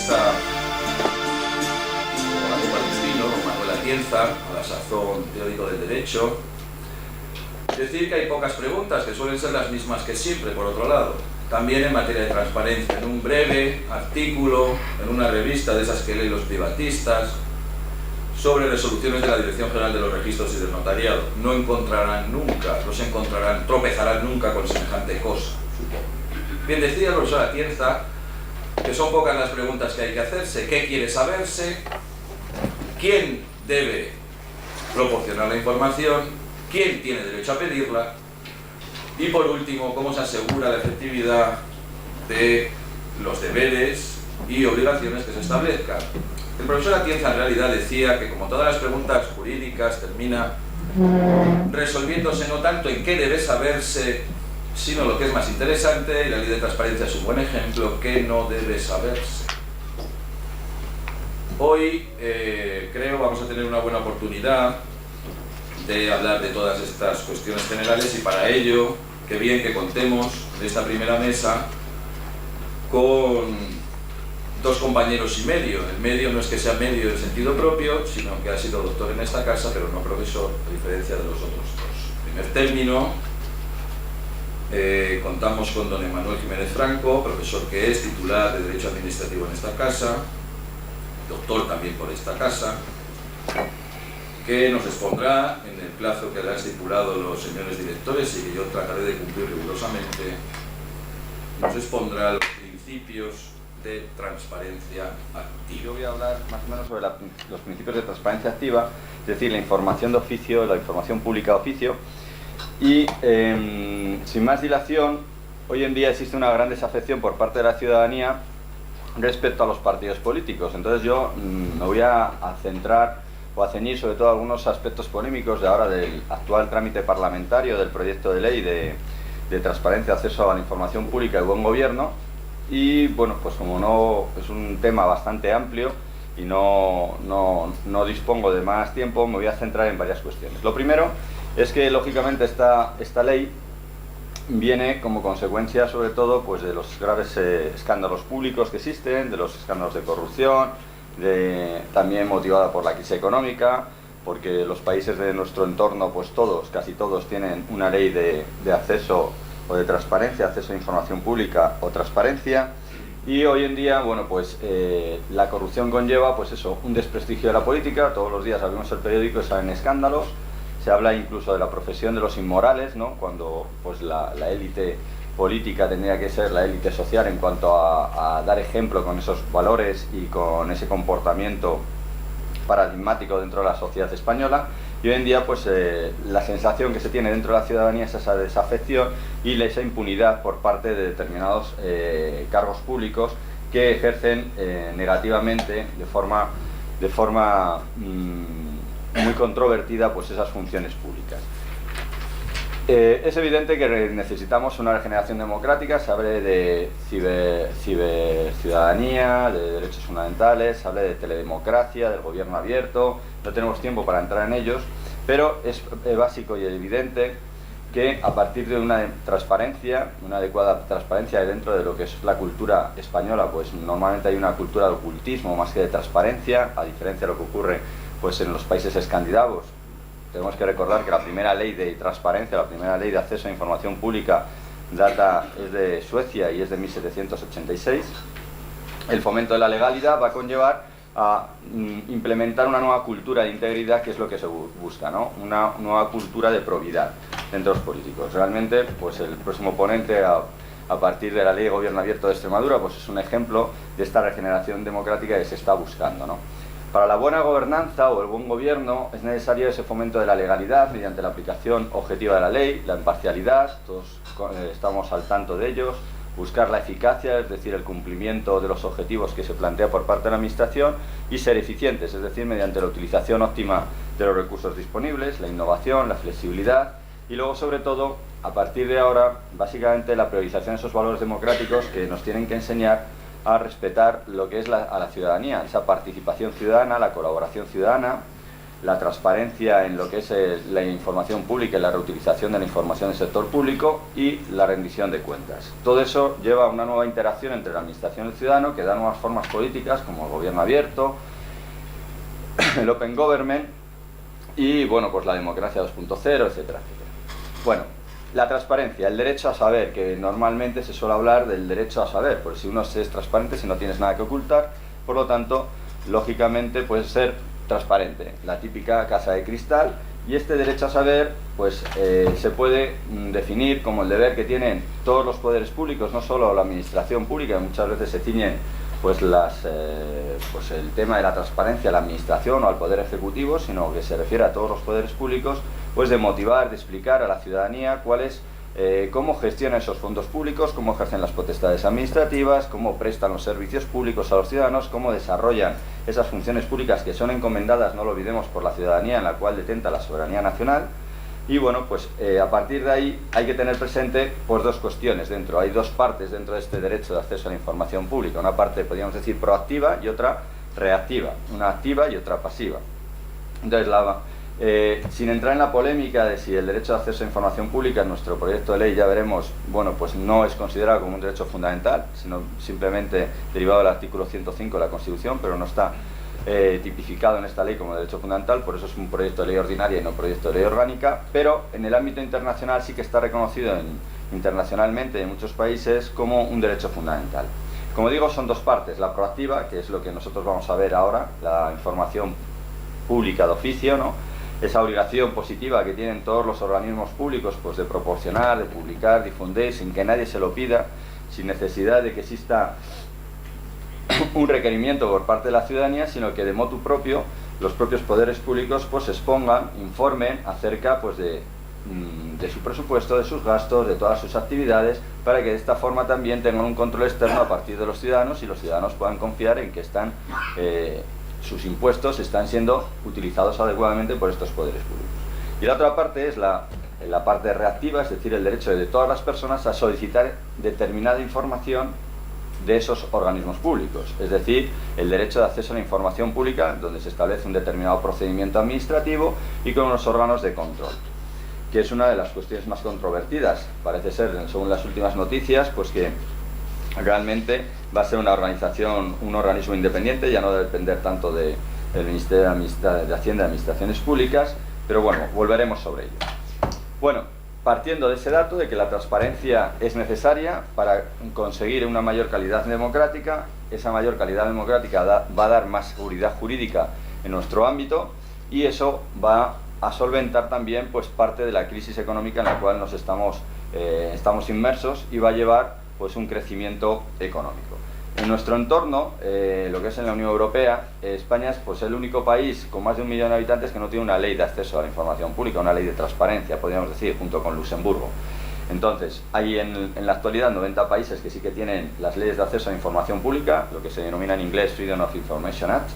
periodista palestino, Manuel Atienza, a la sazón teórico del derecho, decir que hay pocas preguntas, que suelen ser las mismas que siempre, por otro lado. También en materia de transparencia, en un breve artículo, en una revista de esas que leen los privatistas, sobre resoluciones de la Dirección General de los Registros y del Notariado. No encontrarán nunca, tropezarán nunca con semejante cosa, supongo. Bien, decía el profesor Atienza que son pocas las preguntas que hay que hacerse. ¿Qué quiere saberse? ¿Quién debe proporcionar la información? ¿Quién tiene derecho a pedirla? Y por último, ¿cómo se asegura la efectividad de los deberes y obligaciones que se establezcan? El profesor Atienza en realidad decía que, como todas las preguntas jurídicas, termina resolviéndose no tanto en qué debe saberse, sino lo que es más interesante, y la ley de transparencia es un buen ejemplo, qué no debe saberse. Hoy creo vamos a tener una buena oportunidad de hablar de todas estas cuestiones generales, y para ello, qué bien que contemos en esta primera mesa con dos compañeros y medio. El medio no es que sea medio en sentido propio, sino que ha sido doctor en esta casa, pero no profesor, a diferencia de los otros dos. En primer término, contamos con don Emanuel Jiménez Franco, profesor que es titular de Derecho Administrativo en esta casa, doctor también por esta casa, que nos expondrá, en el plazo que le han estipulado los señores directores y que yo trataré de cumplir rigurosamente, nos expondrá los principios de transparencia activa. Yo voy a hablar más o menos sobre los principios de transparencia activa, es decir, la información de oficio, la información pública de oficio, y sin más dilación, hoy en día existe una gran desafección por parte de la ciudadanía respecto a los partidos políticos. Entonces yo me voy a centrar o a ceñir sobre todo algunos aspectos polémicos de ahora del actual trámite parlamentario del proyecto de ley de transparencia, acceso a la información pública y buen gobierno. Y bueno, pues como no es un tema bastante amplio y no dispongo de más tiempo, me voy a centrar en varias cuestiones. Lo primero es que lógicamente esta ley viene como consecuencia sobre todo pues de los graves escándalos públicos que existen, de los escándalos de corrupción, también motivada por la crisis económica, porque los países de nuestro entorno, pues casi todos tienen una ley de acceso o de transparencia, acceso a información pública o transparencia, y hoy en día, bueno, pues la corrupción conlleva, pues eso, un desprestigio de la política. Todos los días abrimos el periódico y salen escándalos, se habla incluso de la profesión de los inmorales, ¿no? Cuando pues la élite política tendría que ser la élite social en cuanto a dar ejemplo con esos valores y con ese comportamiento paradigmático dentro de la sociedad española. Y hoy en día pues la sensación que se tiene dentro de la ciudadanía es esa desafección y esa impunidad por parte de determinados cargos públicos que ejercen negativamente de forma muy controvertida pues esas funciones públicas. Es evidente que necesitamos una regeneración democrática. Se habla de ciberciudadanía, de derechos fundamentales, se habla de teledemocracia, del gobierno abierto. No tenemos tiempo para entrar en ellos, pero es básico y evidente que a partir de una transparencia, una adecuada transparencia dentro de lo que es la cultura española, pues normalmente hay una cultura de ocultismo más que de transparencia, a diferencia de lo que ocurre pues en los países escandinavos. Tenemos que recordar que la primera ley de transparencia, la primera ley de acceso a información pública es de Suecia y es de 1786. El fomento de la legalidad va a conllevar a implementar una nueva cultura de integridad, que es lo que se busca, ¿no? Una nueva cultura de probidad dentro de los políticos. Realmente, pues el próximo ponente a partir de la Ley de Gobierno Abierto de Extremadura, pues es un ejemplo de esta regeneración democrática que se está buscando, ¿no? Para la buena gobernanza o el buen gobierno es necesario ese fomento de la legalidad mediante la aplicación objetiva de la ley, la imparcialidad, todos estamos al tanto de ellos, buscar la eficacia, es decir, el cumplimiento de los objetivos que se plantea por parte de la Administración, y ser eficientes, es decir, mediante la utilización óptima de los recursos disponibles, la innovación, la flexibilidad, y luego, sobre todo, a partir de ahora, básicamente la priorización de esos valores democráticos que nos tienen que enseñar a respetar lo que es a la ciudadanía, esa participación ciudadana, la colaboración ciudadana, la transparencia en lo que es la información pública y la reutilización de la información del sector público y la rendición de cuentas. Todo eso lleva a una nueva interacción entre la administración y el ciudadano que da nuevas formas políticas como el gobierno abierto, el open government y bueno, pues la democracia 2.0, etcétera, etcétera. Bueno, la transparencia, el derecho a saber, que normalmente se suele hablar del derecho a saber, porque si uno es transparente, si no tienes nada que ocultar, por lo tanto, lógicamente puedes ser transparente, la típica casa de cristal, y este derecho a saber pues se puede definir como el deber que tienen todos los poderes públicos, no solo la administración pública, que muchas veces se ciñen pues el tema de la transparencia a la administración o al poder ejecutivo, sino que se refiere a todos los poderes públicos, pues de motivar, de explicar a la ciudadanía cómo gestionan esos fondos públicos, cómo ejercen las potestades administrativas, cómo prestan los servicios públicos a los ciudadanos, cómo desarrollan esas funciones públicas que son encomendadas, no lo olvidemos, por la ciudadanía, en la cual detenta la soberanía nacional. Y bueno, pues a partir de ahí hay que tener presente pues dos cuestiones dentro. Hay dos partes dentro de este derecho de acceso a la información pública. Una parte, podríamos decir, proactiva y otra reactiva. Una activa y otra pasiva. Entonces, sin entrar en la polémica de si el derecho de acceso a información pública en nuestro proyecto de ley, ya veremos, bueno, pues no es considerado como un derecho fundamental, sino simplemente derivado del artículo 105 de la Constitución, pero no está tipificado en esta ley como derecho fundamental, por eso es un proyecto de ley ordinaria y no proyecto de ley orgánica, pero en el ámbito internacional sí que está reconocido internacionalmente en muchos países como un derecho fundamental. Como digo, son dos partes, la proactiva, que es lo que nosotros vamos a ver ahora, la información pública de oficio, ¿no? Esa obligación positiva que tienen todos los organismos públicos pues de proporcionar, de publicar, difundir, sin que nadie se lo pida, sin necesidad de que exista un requerimiento por parte de la ciudadanía, sino que de motu propio los propios poderes públicos pues expongan, informen acerca pues de su presupuesto, de sus gastos, de todas sus actividades, para que de esta forma también tengan un control externo a partir de los ciudadanos y los ciudadanos puedan confiar en que sus impuestos están siendo utilizados adecuadamente por estos poderes públicos. Y la otra parte es la parte reactiva, es decir, el derecho de todas las personas a solicitar determinada información de esos organismos públicos, es decir, el derecho de acceso a la información pública, donde se establece un determinado procedimiento administrativo y con unos órganos de control, que es una de las cuestiones más controvertidas. Parece ser, según las últimas noticias, pues que realmente va a ser una organización, un organismo independiente, ya no debe depender tanto del Ministerio de Hacienda y Administraciones Públicas, pero bueno, volveremos sobre ello. Bueno, partiendo de ese dato de que la transparencia es necesaria para conseguir una mayor calidad democrática, esa mayor calidad democrática va a dar más seguridad jurídica en nuestro ámbito y eso va a solventar también pues parte de la crisis económica en la cual nos estamos inmersos y va a llevar pues un crecimiento económico. En nuestro entorno, lo que es en la Unión Europea, España es pues el único país con más de 1 millón de habitantes que no tiene una ley de acceso a la información pública, una ley de transparencia, podríamos decir, junto con Luxemburgo. Entonces, hay en la actualidad 90 países que sí que tienen las leyes de acceso a la información pública, lo que se denomina en inglés Freedom of Information Act.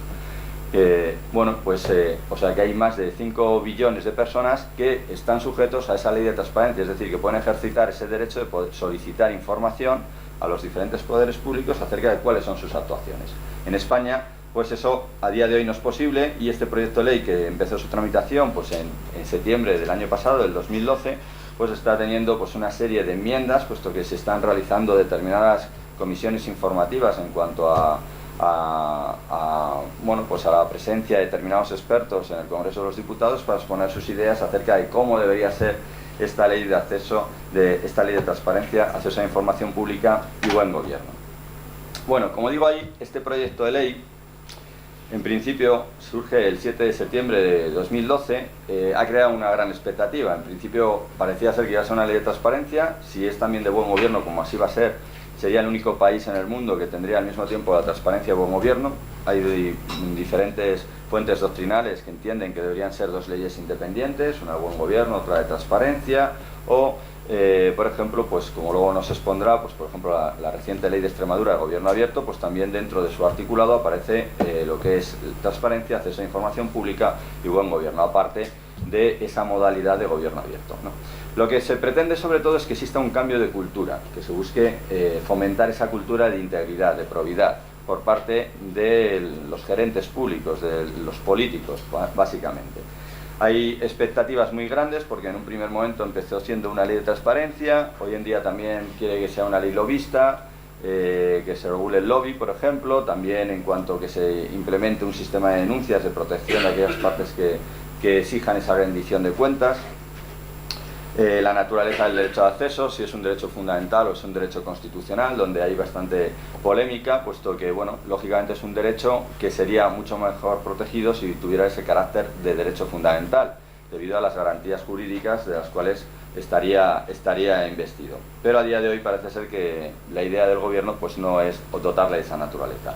Bueno, pues, o sea que hay más de 5 billones de personas que están sujetos a esa ley de transparencia, es decir, que pueden ejercitar ese derecho de poder solicitar información a los diferentes poderes públicos acerca de cuáles son sus actuaciones. En España, pues eso a día de hoy no es posible y este proyecto de ley que empezó su tramitación pues en septiembre del año pasado, del 2012, pues está teniendo pues una serie de enmiendas, puesto que se están realizando determinadas comisiones informativas en cuanto a la presencia de determinados expertos en el Congreso de los Diputados para exponer sus ideas acerca de cómo debería ser esta ley de transparencia, acceso a la información pública y buen gobierno. Bueno, como digo ahí, este proyecto de ley en principio surge el 7 de septiembre de 2012, ha creado una gran expectativa. En principio parecía ser que iba a ser una ley de transparencia, si es también de buen gobierno como así va a ser, sería el único país en el mundo que tendría al mismo tiempo la transparencia y buen gobierno. Hay diferentes fuentes doctrinales que entienden que deberían ser dos leyes independientes, una de buen gobierno, otra de transparencia, o por ejemplo, pues como luego nos expondrá, pues por ejemplo la reciente ley de Extremadura de gobierno abierto, pues también dentro de su articulado aparece lo que es transparencia, acceso a información pública y buen gobierno, aparte de esa modalidad de gobierno abierto, ¿no? Lo que se pretende sobre todo es que exista un cambio de cultura, que se busque fomentar esa cultura de integridad, de probidad, por parte de los gerentes públicos, de los políticos, básicamente. Hay expectativas muy grandes porque en un primer momento empezó siendo una ley de transparencia, hoy en día también quiere que sea una ley lobista, que se regule el lobby, por ejemplo, también en cuanto que se implemente un sistema de denuncias de protección de aquellas partes que exijan esa rendición de cuentas. La naturaleza del derecho de acceso, si es un derecho fundamental o es un derecho constitucional, donde hay bastante polémica, puesto que, bueno, lógicamente es un derecho que sería mucho mejor protegido si tuviera ese carácter de derecho fundamental, debido a las garantías jurídicas de las cuales estaría investido. Pero a día de hoy parece ser que la idea del gobierno pues no es dotarle de esa naturaleza.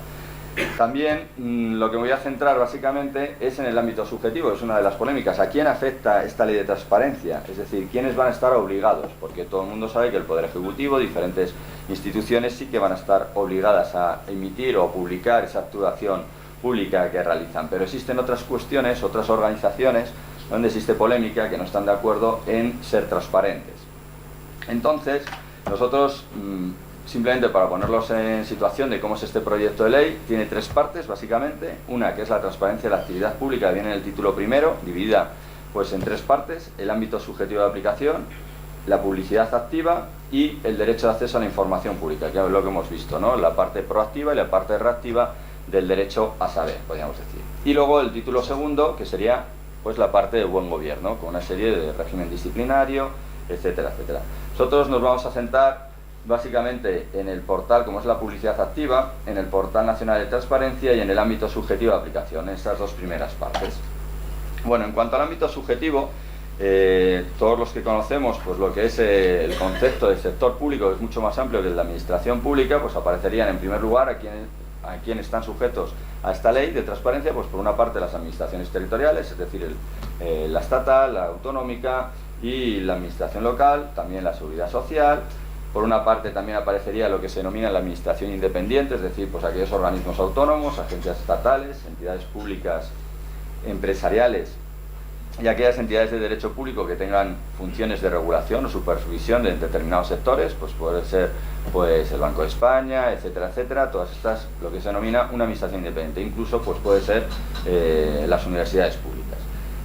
También lo que me voy a centrar básicamente es en el ámbito subjetivo, es una de las polémicas. ¿A quién afecta esta ley de transparencia? Es decir, ¿quiénes van a estar obligados? Porque todo el mundo sabe que el Poder Ejecutivo, diferentes instituciones sí que van a estar obligadas a emitir o publicar esa actuación pública que realizan. Pero existen otras cuestiones, otras organizaciones donde existe polémica que no están de acuerdo en ser transparentes. Entonces, nosotros... simplemente para ponerlos en situación de cómo es este proyecto de ley, tiene tres partes básicamente. Una que es la transparencia de la actividad pública, viene en el título primero, dividida pues en tres partes: el ámbito subjetivo de aplicación, la publicidad activa y el derecho de acceso a la información pública, que es lo que hemos visto, ¿no? La parte proactiva y la parte reactiva del derecho a saber, podríamos decir. Y luego el título segundo, que sería pues la parte de buen gobierno, con una serie de régimen disciplinario, etcétera, etcétera. Nosotros nos vamos a centrar básicamente en el portal, como es la publicidad activa, en el portal nacional de transparencia y en el ámbito subjetivo de aplicación, en estas dos primeras partes. Bueno, en cuanto al ámbito subjetivo, todos los que conocemos pues lo que es el concepto de sector público, que es mucho más amplio que el de administración pública, pues aparecerían en primer lugar a quienes están sujetos a esta ley de transparencia, pues por una parte las administraciones territoriales, es decir, la estatal, la autonómica y la administración local, también la seguridad social. Por una parte también aparecería lo que se denomina la administración independiente, es decir, pues aquellos organismos autónomos, agencias estatales, entidades públicas empresariales y aquellas entidades de derecho público que tengan funciones de regulación o supervisión de determinados sectores, pues puede ser pues el Banco de España, etcétera, etcétera, todas estas, lo que se denomina una administración independiente, incluso pues puede ser las universidades públicas.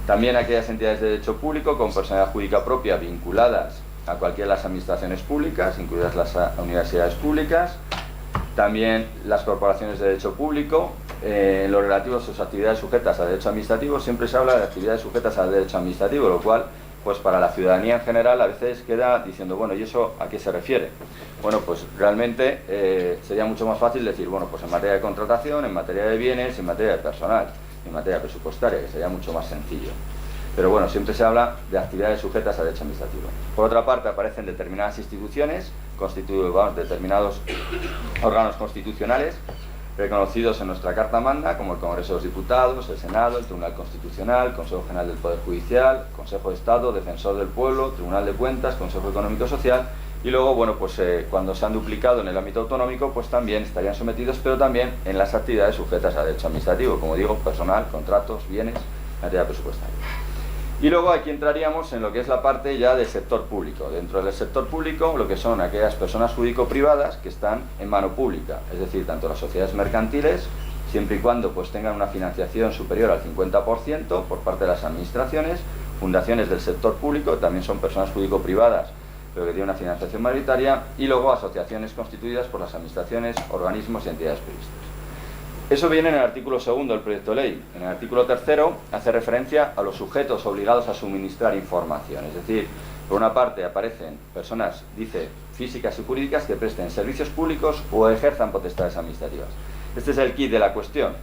También aquellas entidades de derecho público con personalidad jurídica propia vinculadas a cualquiera de las administraciones públicas, incluidas las universidades públicas, también las corporaciones de derecho público. En lo relativo a sus actividades sujetas a derecho administrativo, siempre se habla de actividades sujetas al derecho administrativo, lo cual, pues para la ciudadanía en general, a veces queda diciendo, bueno, ¿y eso a qué se refiere? Bueno, pues realmente sería mucho más fácil decir, bueno, pues en materia de contratación, en materia de bienes, en materia de personal, en materia presupuestaria, que sería mucho más sencillo. Pero bueno, siempre se habla de actividades sujetas a derecho administrativo. Por otra parte, aparecen determinadas instituciones, determinados órganos constitucionales, reconocidos en nuestra Carta Magna, como el Congreso de los Diputados, el Senado, el Tribunal Constitucional, Consejo General del Poder Judicial, Consejo de Estado, Defensor del Pueblo, Tribunal de Cuentas, Consejo Económico y Social. Y luego, bueno, pues cuando se han duplicado en el ámbito autonómico, pues también estarían sometidos, pero también en las actividades sujetas a derecho administrativo, como digo, personal, contratos, bienes, materia presupuestaria. Y luego aquí entraríamos en lo que es la parte ya del sector público. Dentro del sector público, lo que son aquellas personas jurídico-privadas que están en mano pública, es decir, tanto las sociedades mercantiles, siempre y cuando pues tengan una financiación superior al 50% por parte de las administraciones, fundaciones del sector público, también son personas jurídico-privadas, pero que tienen una financiación mayoritaria, y luego asociaciones constituidas por las administraciones, organismos y entidades previstas. Eso viene en el artículo segundo del proyecto de ley. En el artículo tercero hace referencia a los sujetos obligados a suministrar información. Es decir, por una parte aparecen personas, dice, físicas y jurídicas que presten servicios públicos o ejerzan potestades administrativas. Este es el kit de la cuestión.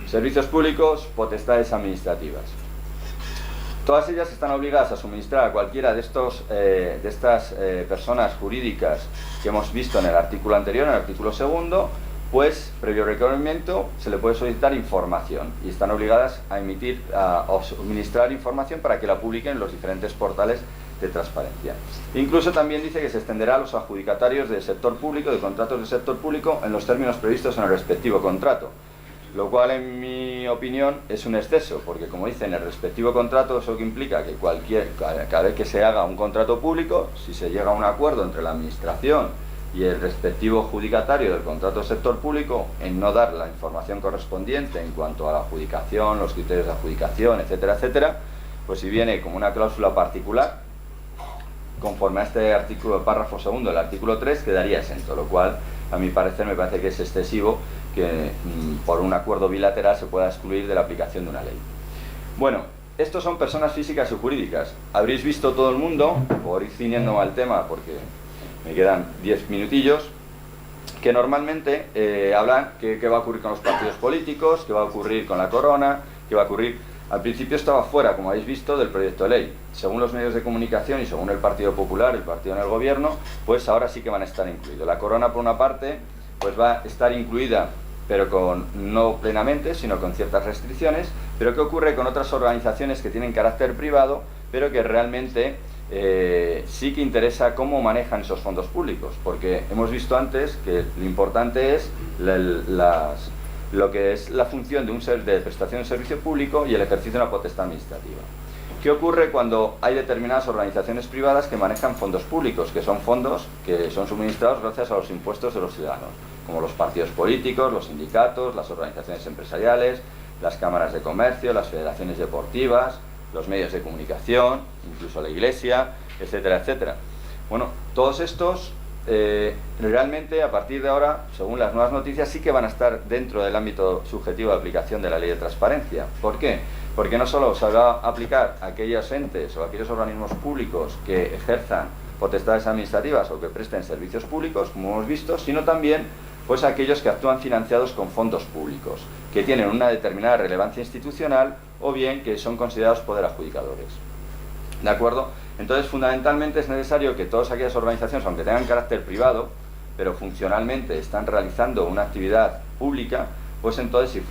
Servicios públicos, potestades administrativas. Todas ellas están obligadas a suministrar a cualquiera de estas personas jurídicas que hemos visto en el artículo anterior, en el artículo segundo, pues previo requerimiento se le puede solicitar información y están obligadas a emitir o suministrar información para que la publiquen en los diferentes portales de transparencia. Incluso también dice que se extenderá a los adjudicatarios del sector público, de contratos del sector público, en los términos previstos en el respectivo contrato, lo cual en mi opinión es un exceso, porque como dice en el respectivo contrato, eso que implica que cada vez que se haga un contrato público, si se llega a un acuerdo entre la administración y el respectivo adjudicatario del contrato del sector público en no dar la información correspondiente en cuanto a la adjudicación, los criterios de adjudicación, etcétera, etcétera, pues si viene como una cláusula particular, conforme a este artículo, párrafo segundo del artículo 3, quedaría exento, lo cual, a mi parecer, me parece que es excesivo que por un acuerdo bilateral se pueda excluir de la aplicación de una ley. Bueno, estos son personas físicas y jurídicas. Habréis visto todo el mundo, por ir ciñéndome al tema, porque me quedan 10 minutillos, que normalmente hablan qué va a ocurrir con los partidos políticos, qué va a ocurrir con la corona, qué va a ocurrir. Al principio estaba fuera, como habéis visto, del proyecto de ley. Según los medios de comunicación y según el Partido Popular, el partido en el gobierno, pues ahora sí que van a estar incluidos. La corona, por una parte, pues va a estar incluida, pero no plenamente, sino con ciertas restricciones. Pero ¿qué ocurre con otras organizaciones que tienen carácter privado, pero que realmente sí que interesa cómo manejan esos fondos públicos? Porque hemos visto antes que lo importante es lo que es la función de prestación de servicio público y el ejercicio de una potestad administrativa. ¿Qué ocurre cuando hay determinadas organizaciones privadas que manejan fondos públicos, que son fondos que son suministrados gracias a los impuestos de los ciudadanos, como los partidos políticos, los sindicatos, las organizaciones empresariales, las cámaras de comercio, las federaciones deportivas, los medios de comunicación, incluso la Iglesia, etcétera, etcétera? Bueno, todos estos realmente a partir de ahora, según las nuevas noticias, sí que van a estar dentro del ámbito subjetivo de aplicación de la ley de transparencia. ¿Por qué? Porque no solo se va a aplicar a aquellos entes o a aquellos organismos públicos que ejerzan potestades administrativas o que presten servicios públicos, como hemos visto, sino también pues a aquellos que actúan financiados con fondos públicos, que tienen una determinada relevancia institucional o bien que son considerados poder adjudicadores. ¿De acuerdo? Entonces, fundamentalmente es necesario que todas aquellas organizaciones, aunque tengan carácter privado, pero funcionalmente están realizando una actividad pública, pues entonces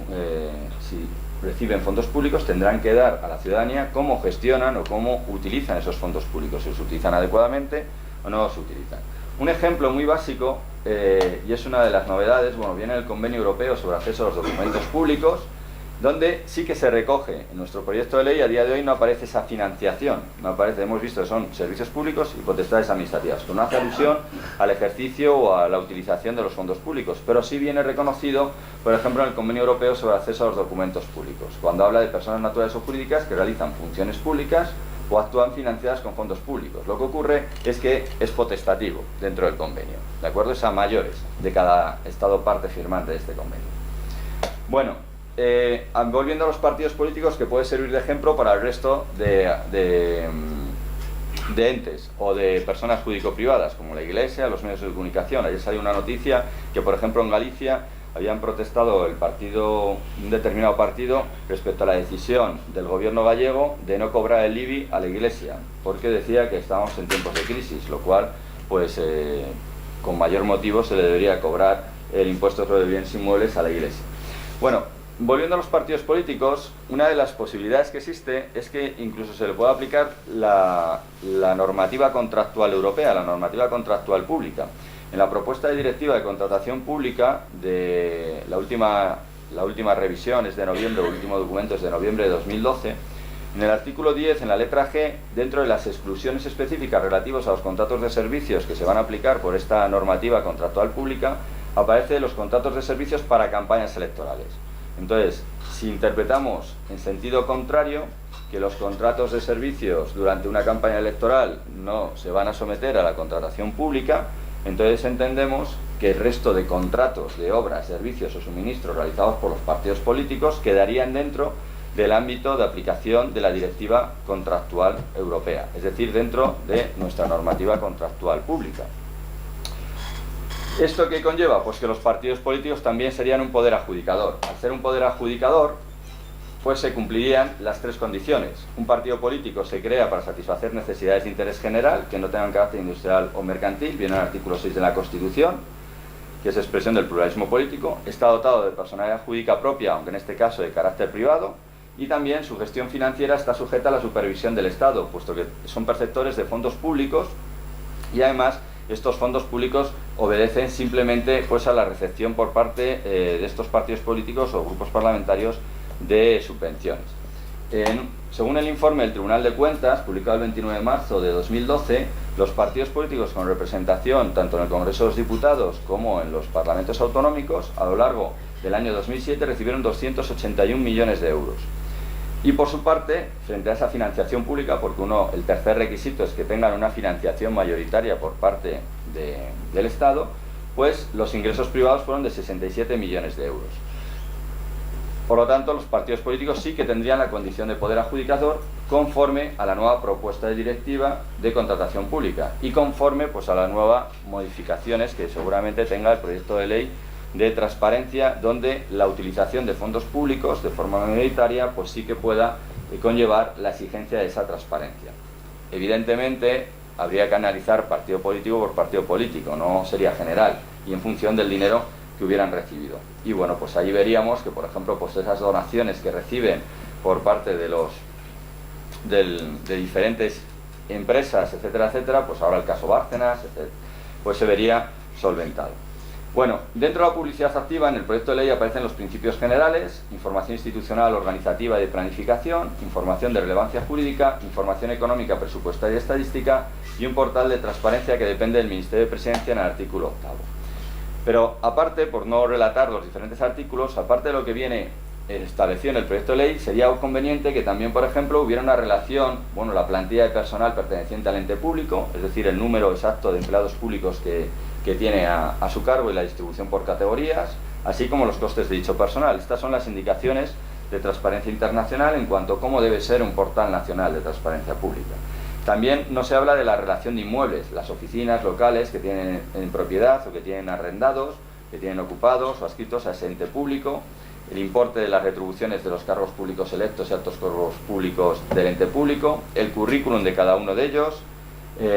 si reciben fondos públicos tendrán que dar a la ciudadanía cómo gestionan o cómo utilizan esos fondos públicos, si los utilizan adecuadamente o no los utilizan. Un ejemplo muy básico, y es una de las novedades, bueno, viene el Convenio Europeo sobre acceso a los documentos públicos, donde sí que se recoge en nuestro proyecto de ley. A día de hoy no aparece esa financiación, no aparece, hemos visto que son servicios públicos y potestades administrativas, pero no hace alusión al ejercicio o a la utilización de los fondos públicos, pero sí viene reconocido, por ejemplo, en el Convenio Europeo sobre acceso a los documentos públicos, cuando habla de personas naturales o jurídicas que realizan funciones públicas o actúan financiadas con fondos públicos. Lo que ocurre es que es potestativo dentro del convenio, ¿de acuerdo? Es a mayores de cada Estado parte firmante de este convenio. Bueno, volviendo a los partidos políticos, que puede servir de ejemplo para el resto de entes o de personas jurídico-privadas, como la Iglesia, los medios de comunicación. Ayer salió una noticia que, por ejemplo, en Galicia habían protestado un determinado partido respecto a la decisión del gobierno gallego de no cobrar el IBI a la Iglesia, porque decía que estábamos en tiempos de crisis, lo cual, pues, con mayor motivo se le debería cobrar el impuesto sobre bienes inmuebles a la Iglesia. Bueno, volviendo a los partidos políticos, una de las posibilidades que existe es que incluso se le pueda aplicar la normativa contractual europea, la normativa contractual pública. En la propuesta de directiva de contratación pública de la última revisión es de noviembre, el último documento es de noviembre de 2012, en el artículo 10, en la letra G, dentro de las exclusiones específicas relativas a los contratos de servicios que se van a aplicar por esta normativa contractual pública, aparece los contratos de servicios para campañas electorales. Entonces, si interpretamos en sentido contrario, que los contratos de servicios durante una campaña electoral no se van a someter a la contratación pública, entonces entendemos que el resto de contratos de obras, servicios o suministros realizados por los partidos políticos quedarían dentro del ámbito de aplicación de la directiva contractual europea, es decir, dentro de nuestra normativa contractual pública. ¿Esto qué conlleva? Pues que los partidos políticos también serían un poder adjudicador. Al ser un poder adjudicador, pues se cumplirían las tres condiciones. Un partido político se crea para satisfacer necesidades de interés general que no tengan carácter industrial o mercantil, viene en el artículo 6 de la Constitución, que es expresión del pluralismo político. Está dotado de personalidad jurídica propia, aunque en este caso de carácter privado, y también su gestión financiera está sujeta a la supervisión del Estado, puesto que son perceptores de fondos públicos y además estos fondos públicos obedecen simplemente pues a la recepción por parte de estos partidos políticos o grupos parlamentarios de subvenciones. Según el informe del Tribunal de Cuentas, publicado el 29 de marzo de 2012, los partidos políticos con representación tanto en el Congreso de los Diputados como en los parlamentos autonómicos a lo largo del año 2007 recibieron 281 millones de euros. Y por su parte, frente a esa financiación pública, porque el tercer requisito es que tengan una financiación mayoritaria por parte del Estado, pues los ingresos privados fueron de 67 millones de euros. Por lo tanto, los partidos políticos sí que tendrían la condición de poder adjudicador conforme a la nueva propuesta de directiva de contratación pública y conforme pues, a las nuevas modificaciones que seguramente tenga el proyecto de ley de transparencia, donde la utilización de fondos públicos de forma mayoritaria pues sí que pueda conllevar la exigencia de esa transparencia. Evidentemente, habría que analizar partido político por partido político, no sería general, y en función del dinero que hubieran recibido. Y bueno, pues ahí veríamos que, por ejemplo, pues esas donaciones que reciben por parte de diferentes empresas, etcétera, etcétera, pues ahora el caso Bárcenas, etcétera, pues se vería solventado. Bueno, dentro de la publicidad activa, en el proyecto de ley aparecen los principios generales: información institucional, organizativa y de planificación, información de relevancia jurídica, información económica, presupuestaria y estadística, y un portal de transparencia que depende del Ministerio de Presidencia en el artículo 8º. Pero aparte, por no relatar los diferentes artículos, aparte de lo que viene establecido en el proyecto de ley, sería conveniente que también, por ejemplo, hubiera una relación, bueno, la plantilla de personal perteneciente al ente público, es decir, el número exacto de empleados públicos que tiene a su cargo y la distribución por categorías, así como los costes de dicho personal. Estas son las indicaciones de Transparencia Internacional en cuanto a cómo debe ser un portal nacional de transparencia pública. También no se habla de la relación de inmuebles, las oficinas locales que tienen en propiedad o que tienen arrendados, que tienen ocupados o adscritos a ese ente público, el importe de las retribuciones de los cargos públicos electos y altos cargos públicos del ente público, el currículum de cada uno de ellos,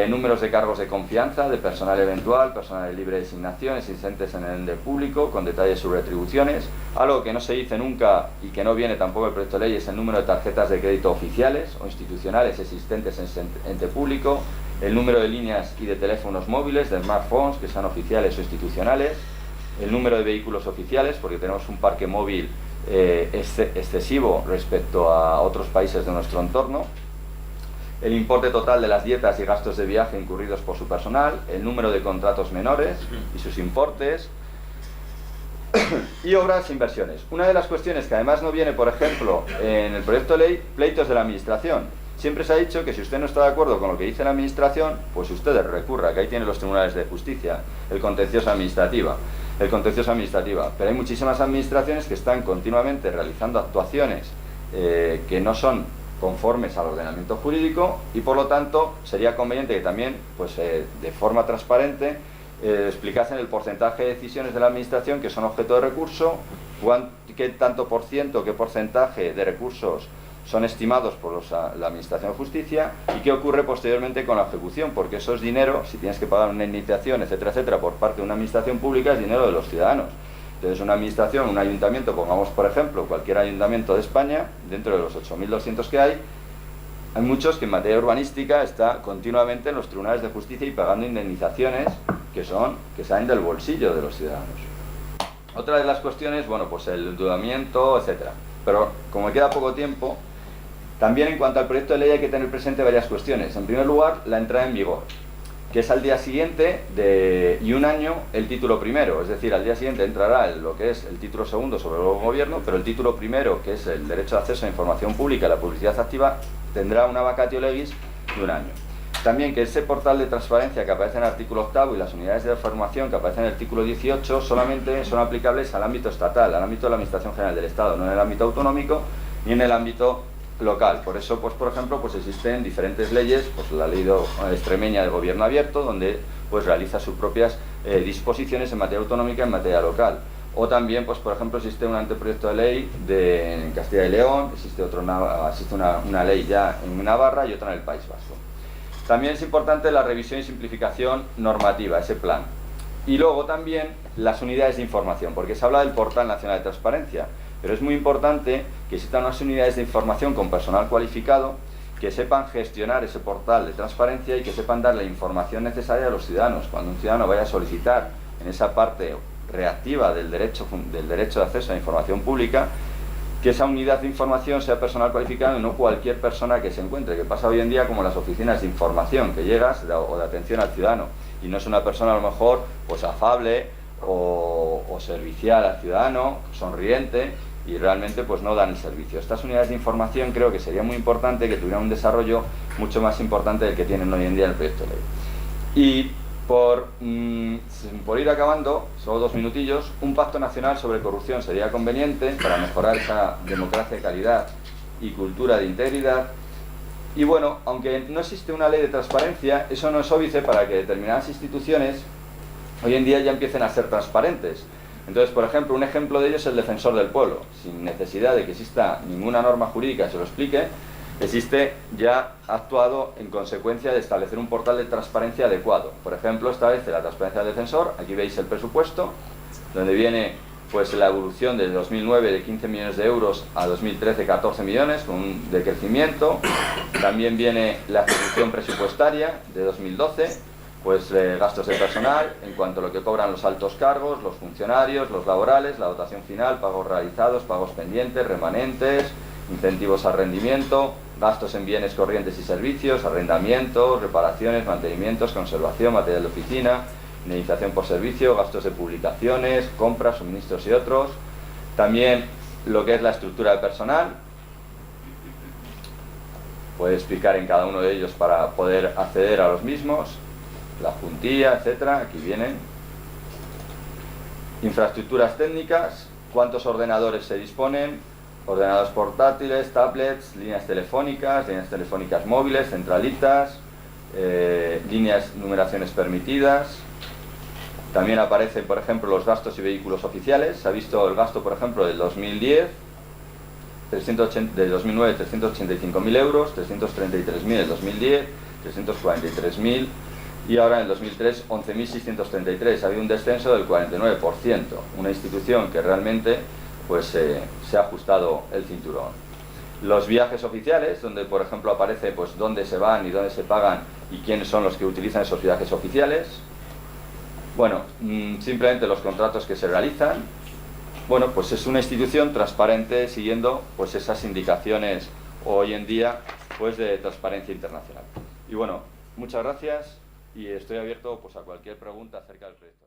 números de cargos de confianza, de personal eventual, personal de libre designación existentes en el ente público, con detalles de sus retribuciones. Algo que no se dice nunca y que no viene tampoco el proyecto de ley es el número de tarjetas de crédito oficiales o institucionales existentes en ese ente público, el número de líneas y de teléfonos móviles, de smartphones, que sean oficiales o institucionales, el número de vehículos oficiales, porque tenemos un parque móvil excesivo respecto a otros países de nuestro entorno, el importe total de las dietas y gastos de viaje incurridos por su personal, el número de contratos menores y sus importes, y obras e inversiones. Una de las cuestiones que además no viene, por ejemplo, en el proyecto de ley, pleitos de la administración. Siempre se ha dicho que si usted no está de acuerdo con lo que dice la administración, pues usted recurra, que ahí tiene los tribunales de justicia, el contencioso administrativa. Pero hay muchísimas administraciones que están continuamente realizando actuaciones que no son conformes al ordenamiento jurídico y por lo tanto sería conveniente que también pues, de forma transparente explicasen el porcentaje de decisiones de la administración que son objeto de recurso, qué tanto por ciento, qué porcentaje de recursos son estimados por la Administración de Justicia y qué ocurre posteriormente con la ejecución, porque eso es dinero, si tienes que pagar una indemnización, etcétera, etcétera, por parte de una administración pública, es dinero de los ciudadanos. Entonces una administración, un ayuntamiento, pongamos por ejemplo cualquier ayuntamiento de España, dentro de los 8.200 que hay muchos que en materia urbanística está continuamente en los tribunales de justicia y pagando indemnizaciones que salen del bolsillo de los ciudadanos. Otra de las cuestiones, bueno, pues el endeudamiento, etcétera. Pero como me queda poco tiempo, también en cuanto al proyecto de ley hay que tener presente varias cuestiones. En primer lugar, la entrada en vigor, que es al día siguiente y un año el título primero, es decir, al día siguiente entrará lo que es el título segundo sobre el gobierno, pero el título primero, que es el derecho de acceso a información pública y la publicidad activa, tendrá una vacatio legis de un año. También que ese portal de transparencia que aparece en el artículo 8º y las unidades de información que aparecen en el artículo 18 solamente son aplicables al ámbito estatal, al ámbito de la Administración General del Estado, no en el ámbito autonómico ni en el ámbito local. Por eso, pues por ejemplo, pues existen diferentes leyes, pues la ley extremeña del gobierno abierto, donde pues realiza sus propias disposiciones en materia autonómica y en materia local. O también, pues por ejemplo, existe un anteproyecto de ley en Castilla y León, existe una ley ya en Navarra y otra en el País Vasco. También es importante la revisión y simplificación normativa, ese plan. Y luego también las unidades de información, porque se habla del Portal Nacional de Transparencia, pero es muy importante que existan unas unidades de información con personal cualificado que sepan gestionar ese portal de transparencia y que sepan dar la información necesaria a los ciudadanos. Cuando un ciudadano vaya a solicitar en esa parte reactiva del derecho de acceso a la información pública, que esa unidad de información sea personal cualificado y no cualquier persona que se encuentre, que pasa hoy en día como las oficinas de información, que llegas o de atención al ciudadano y no es una persona a lo mejor pues afable o servicial al ciudadano, sonriente, y realmente pues no dan el servicio. Estas unidades de información creo que sería muy importante que tuvieran un desarrollo mucho más importante del que tienen hoy en día en el proyecto de ley. Y por ir acabando, solo 2 minutillos, un pacto nacional sobre corrupción sería conveniente para mejorar esa democracia de calidad y cultura de integridad. Y bueno, aunque no existe una ley de transparencia, eso no es óbice para que determinadas instituciones hoy en día ya empiecen a ser transparentes. Entonces, por ejemplo, un ejemplo de ello es el defensor del pueblo. Sin necesidad de que exista ninguna norma jurídica que se lo explique, ya ha actuado en consecuencia de establecer un portal de transparencia adecuado. Por ejemplo, establece la transparencia del defensor, aquí veis el presupuesto, donde viene pues la evolución de 2009 de 15 millones de euros a 2013 14 millones, con un decrecimiento. También viene la ejecución presupuestaria de 2012, pues gastos de personal, en cuanto a lo que cobran los altos cargos, los funcionarios, los laborales, la dotación final, pagos realizados, pagos pendientes, remanentes, incentivos al rendimiento, gastos en bienes corrientes y servicios, arrendamientos, reparaciones, mantenimientos, conservación, material de oficina, indemnización por servicio, gastos de publicaciones, compras, suministros y otros. También lo que es la estructura de personal, puede explicar en cada uno de ellos para poder acceder a los mismos, la juntía, etcétera, aquí vienen. Infraestructuras técnicas, cuántos ordenadores se disponen, ordenadores portátiles, tablets, líneas telefónicas móviles, centralitas, numeraciones permitidas. También aparecen, por ejemplo, los gastos y vehículos oficiales. Se ha visto el gasto, por ejemplo, del 2010, del 2009, 385.000 euros, 333.000 en el 2010, 343.000 y ahora en el 2003, 11.633. Ha habido un descenso del 49%. Una institución que realmente pues, se ha ajustado el cinturón. Los viajes oficiales, donde por ejemplo aparece pues, dónde se van y dónde se pagan y quiénes son los que utilizan esos viajes oficiales. Bueno, simplemente los contratos que se realizan. Bueno, pues es una institución transparente siguiendo pues esas indicaciones hoy en día pues de transparencia internacional. Y bueno, muchas gracias y estoy abierto pues a cualquier pregunta acerca del proyecto.